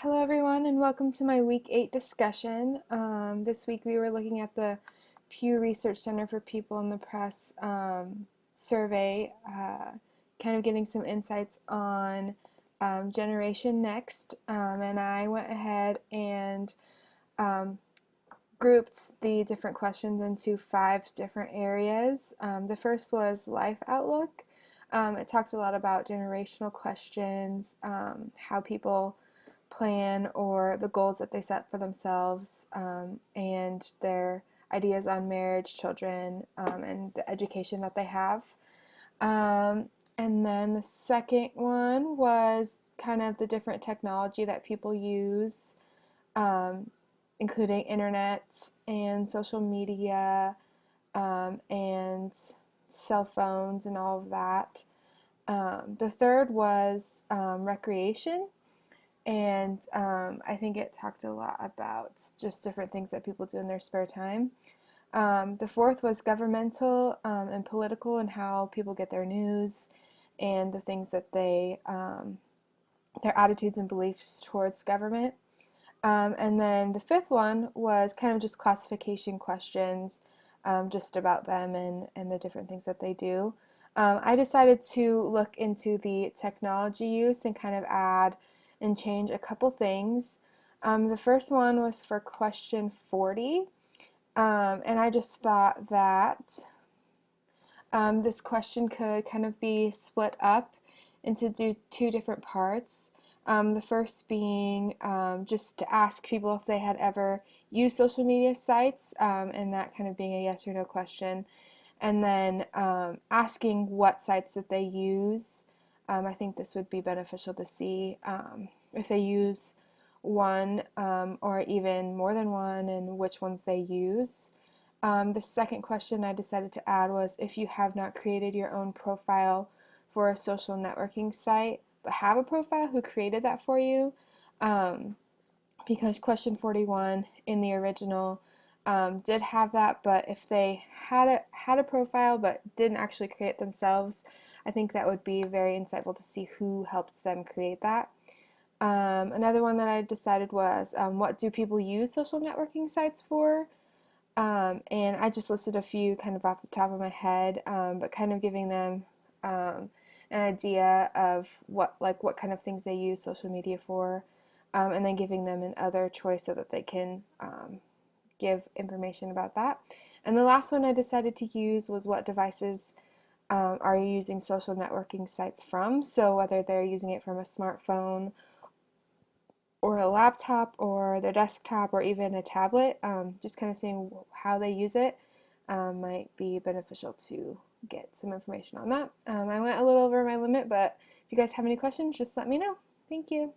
Hello, everyone, and welcome to my Week 8 discussion. This week we were looking at the Pew Research Center for People in the Press survey, kind of getting some insights on Generation Next. And I went ahead and um, grouped the different questions into 5 different areas. The first was life outlook. It talked a lot about generational questions, how people plan or the goals that they set for themselves, and their ideas on marriage, children, and the education that they have. And then the second one was kind of the different technology that people use, um, including internet and social media, and cell phones and all of that. The third was recreation. And I think it talked a lot about just different things that people do in their spare time. The fourth was governmental and political, and how people get their news and the things that their attitudes and beliefs towards government. And then the fifth one was kind of just classification questions, just about them and the different things that they do. I decided to look into the technology use and kind of add and change a couple things. The first one was for question 40, and I just thought that this question could kind of be split up into two different parts. The first being just to ask people if they had ever used social media sites, and that kind of being a yes or no question. And then asking what sites that they use. I think this would be beneficial to see if they use one, or even more than one, and which ones they use. The second question I decided to add was if you have not created your own profile for a social networking site, but have a profile, who created that for you. Um, because question 41 in the original did have that, but if they had a profile but didn't actually create it themselves, I think that would be very insightful to see who helped them create that. Another one that I decided was what do people use social networking sites for? And I just listed a few kind of off the top of my head, but kind of giving them an idea of what kind of things they use social media for, and then giving them an other choice so that they can give information about that. And the last one I decided to use was what devices are you using social networking sites from? So whether they're using it from a smartphone or a laptop or their desktop or even a tablet, just kind of seeing how they use it might be beneficial to get some information on that. I went a little over my limit, but if you guys have any questions, just let me know. Thank you.